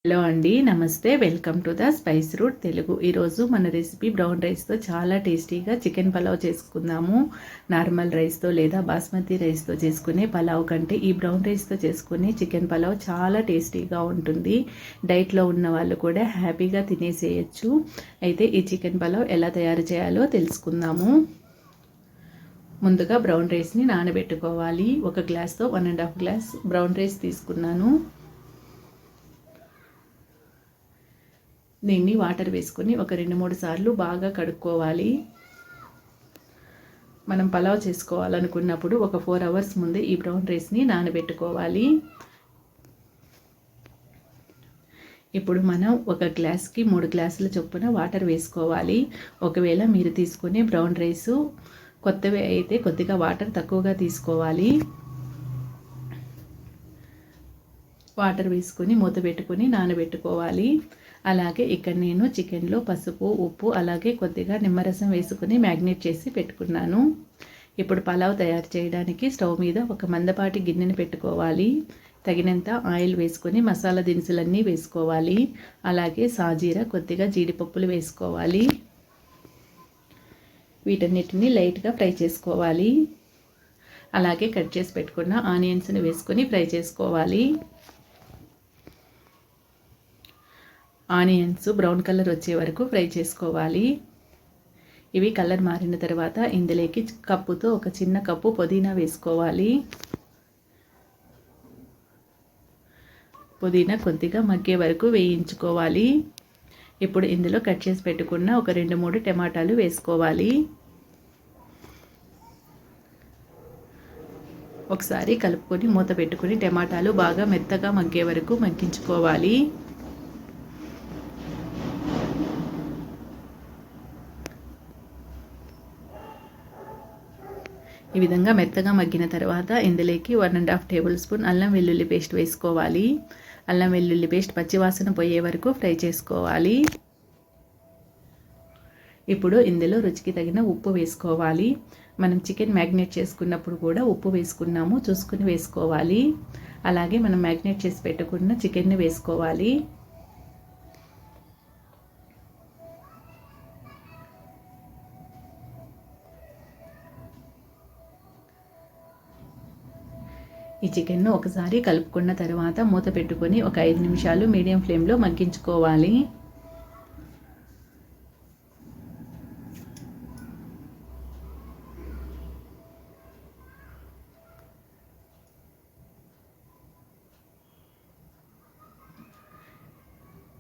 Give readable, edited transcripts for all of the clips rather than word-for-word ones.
Hello అండి, నమస్తే. Welcome to the spice route Telugu. ఈరోజు మన రెసిపీ బ్రౌన్ రైస్తో చాలా టేస్టీగా చికెన్ పలావ్ చేసుకుందాము. నార్మల్ రైస్తో లేదా బాస్మతి రైస్తో చేసుకునే పలావ్ కంటే ఈ బ్రౌన్ రైస్తో చేసుకునే చికెన్ పలావ్ చాలా టేస్టీగా ఉంటుంది. డైట్లో ఉన్న వాళ్ళు కూడా హ్యాపీగా తినేసేయచ్చు. అయితే ఈ చికెన్ పలావ్ ఎలా తయారు చేయాలో తెలుసుకుందాము. ముందుగా బ్రౌన్ రైస్ని నానబెట్టుకోవాలి. ఒక గ్లాస్తో 1.5 గ్లాస్ బ్రౌన్ రైస్ తీసుకున్నాను. దీన్ని వాటర్ వేసుకొని ఒక 2-3 సార్లు బాగా కడుక్కోవాలి. మనం పలావ్ చేసుకోవాలనుకున్నప్పుడు ఒక 4 అవర్స్ ముందే ఈ బ్రౌన్ రైస్ని నానబెట్టుకోవాలి. ఇప్పుడు మనం ఒక గ్లాస్కి 3 గ్లాసుల చొప్పున వాటర్ వేసుకోవాలి. ఒకవేళ మీరు తీసుకునే బ్రౌన్ రైసు కొత్తవి అయితే కొద్దిగా వాటర్ తక్కువగా తీసుకోవాలి. వాటర్ వేసుకొని మూత పెట్టుకొని నానబెట్టుకోవాలి. అలాగే ఇక్కడ నేను చికెన్లో పసుపు, ఉప్పు అలాగే కొద్దిగా నిమ్మరసం వేసుకొని మ్యాగ్నేట్ చేసి పెట్టుకున్నాను. ఇప్పుడు పలావ్ తయారు చేయడానికి స్టవ్ మీద ఒక మందపాటి గిన్నెని పెట్టుకోవాలి. తగినంత ఆయిల్ వేసుకొని మసాలా దినుసులన్నీ వేసుకోవాలి. అలాగే సాజీరా, కొద్దిగా జీడిపప్పులు వేసుకోవాలి. వీటన్నిటిని లైట్గా ఫ్రై చేసుకోవాలి. అలాగే కట్ చేసి పెట్టుకున్న ఆనియన్స్ని వేసుకొని ఫ్రై చేసుకోవాలి. ఆనియన్స్ బ్రౌన్ కలర్ వచ్చే వరకు ఫ్రై చేసుకోవాలి. ఇవి కలర్ మారిన తర్వాత ఇందులోకి కప్పుతో ఒక చిన్న కప్పు పుదీనా వేసుకోవాలి. పుదీనా కొద్దిగా మగ్గే వరకు వేయించుకోవాలి. ఇప్పుడు ఇందులో కట్ చేసి పెట్టుకున్న ఒక 2-3 టమాటాలు వేసుకోవాలి. ఒకసారి కలుపుకొని మూత పెట్టుకొని టమాటాలు బాగా మెత్తగా మగ్గే వరకు మగ్గించుకోవాలి. ఈ విధంగా మెత్తగా మగ్గిన తర్వాత ఇందులోకి 1.5 టేబుల్ స్పూన్ అల్లం వెల్లుల్లి పేస్ట్ వేసుకోవాలి. అల్లం వెల్లుల్లి పేస్ట్ పచ్చివాసన పోయే వరకు ఫ్రై చేసుకోవాలి. ఇప్పుడు ఇందులో రుచికి తగిన ఉప్పు వేసుకోవాలి. మనం చికెన్ మ్యాగ్నేట్ చేసుకున్నప్పుడు కూడా ఉప్పు వేసుకున్నాము, చూసుకుని వేసుకోవాలి. అలాగే మనం మ్యాగ్నేట్ చేసి పెట్టుకున్న చికెన్ని వేసుకోవాలి. ఈ చికెన్ను ఒకసారి కలుపుకున్న తర్వాత మూత పెట్టుకొని ఒక 5 నిమిషాలు మీడియం ఫ్లేమ్లో మగ్గించుకోవాలి.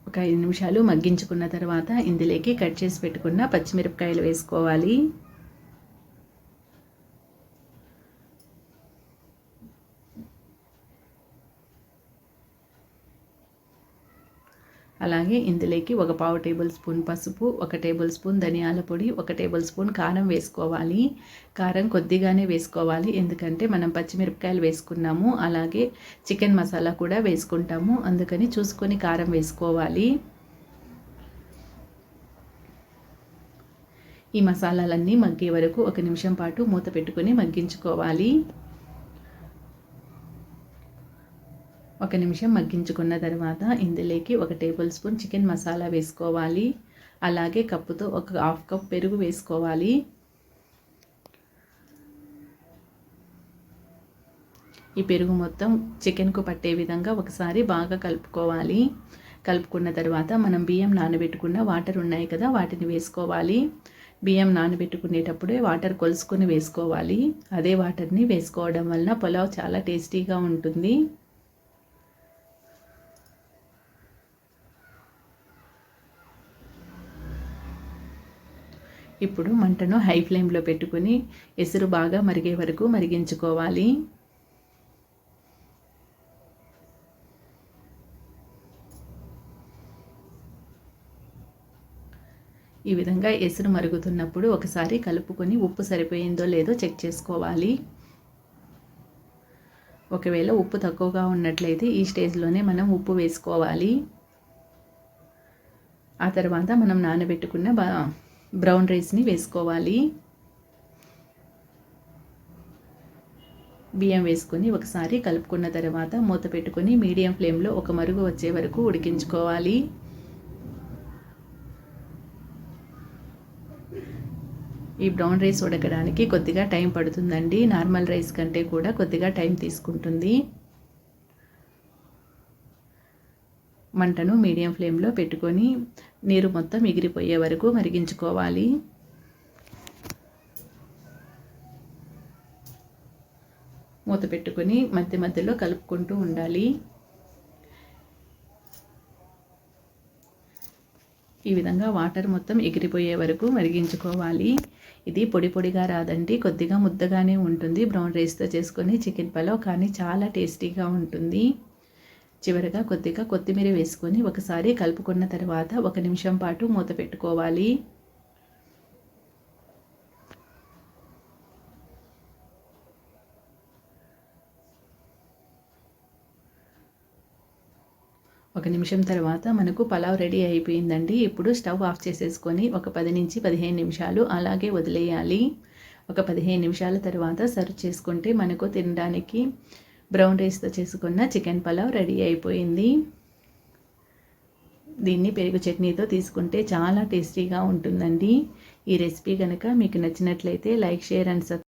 ఒక 5 నిమిషాలు మగ్గించుకున్న తర్వాత ఇందులోకి కట్ చేసి పెట్టుకున్న పచ్చిమిరపకాయలు వేసుకోవాలి. అలాగే ఇందులోకి ఒక 1/4 టేబుల్ స్పూన్ పసుపు, 1 టేబుల్ స్పూన్ ధనియాల పొడి, 1 టేబుల్ స్పూన్ కారం వేసుకోవాలి. కారం కొద్దిగానే వేసుకోవాలి, ఎందుకంటే మనం పచ్చిమిరపకాయలు వేసుకున్నాము. అలాగే చికెన్ మసాలా కూడా వేసుకుంటాము, అందుకని చూసుకొని కారం వేసుకోవాలి. ఈ మసాలాలన్నీ మగ్గే వరకు 1 నిమిషం పాటు మూత పెట్టుకొని మగ్గించుకోవాలి. 1 నిమిషం మగ్గించుకున్న తర్వాత ఇందులోకి 1 టేబుల్ స్పూన్ చికెన్ మసాలా వేసుకోవాలి. అలాగే కప్పుతో ఒక 1/2 కప్ పెరుగు వేసుకోవాలి. ఈ పెరుగు మొత్తం చికెన్కు పట్టే విధంగా ఒకసారి బాగా కలుపుకోవాలి. కలుపుకున్న తర్వాత మనం బియ్యం నానబెట్టుకున్న వాటర్ ఉన్నాయి కదా, వాటిని వేసుకోవాలి. బియ్యం నానబెట్టుకునేటప్పుడే వాటర్ కొలుసుకొని వేసుకోవాలి. అదే వాటర్ని వేసుకోవడం వలన పులావ్ చాలా టేస్టీగా ఉంటుంది. ఇప్పుడు మంటను హై ఫ్లేమ్లో పెట్టుకుని ఎసురు బాగా మరిగే వరకు మరిగించుకోవాలి. ఈ విధంగా ఎసురు మరుగుతున్నప్పుడు ఒకసారి కలుపుకొని ఉప్పు సరిపోయిందో లేదో చెక్ చేసుకోవాలి. ఒకవేళ ఉప్పు తక్కువగా ఉన్నట్లయితే ఈ స్టేజ్లోనే మనం ఉప్పు వేసుకోవాలి. ఆ తర్వాత మనం నానబెట్టుకున్న బ్రౌన్ రైస్ని వేసుకోవాలి. బియ్యం వేసుకొని ఒకసారి కలుపుకున్న తర్వాత మూత పెట్టుకొని మీడియం ఫ్లేమ్లో ఒక మరుగు వచ్చే వరకు ఉడికించుకోవాలి. ఈ బ్రౌన్ రైస్ ఉడకడానికి కొద్దిగా టైం పడుతుందండి. నార్మల్ రైస్ కంటే కూడా కొద్దిగా టైం తీసుకుంటుంది. మంటను మీడియం ఫ్లేమ్లో పెట్టుకొని నీరు మొత్తం ఎగిరిపోయే వరకు మరిగించుకోవాలి. మూత పెట్టుకొని మధ్య మధ్యలో కలుపుకుంటూ ఉండాలి. ఈ విధంగా వాటర్ మొత్తం ఎగిరిపోయే వరకు మరిగించుకోవాలి. ఇది పొడి పొడిగా రాదండి, కొద్దిగా ముద్దగానే ఉంటుంది. బ్రౌన్ రైస్తో చేసుకొని చికెన్ పలావ్ కానీ చాలా టేస్టీగా ఉంటుంది. చివరగా కొద్దిగా కొత్తిమీర వేసుకొని ఒకసారి కలుపుకున్న తర్వాత 1 నిమిషం పాటు మూత పెట్టుకోవాలి. ఒక నిమిషం తర్వాత మనకు పలావ్ రెడీ అయిపోయిందండి. ఇప్పుడు స్టవ్ ఆఫ్ చేసేసుకొని ఒక 10 నుంచి 15 నిమిషాలు అలాగే వదిలేయాలి. ఒక 15 నిమిషాల తర్వాత సర్వ్ చేసుకుంటే మనకు తినడానికి బ్రౌన్ రైస్తో చేసుకున్న చికెన్ పలావ్ రెడీ అయిపోయింది. దీన్ని పెరుగు చట్నీతో తీసుకుంటే చాలా టేస్టీగా ఉంటుందండి. ఈ రెసిపీ కనుక మీకు నచ్చినట్లయితే లైక్, షేర్ అండ్ సబ్స్క్రైబ్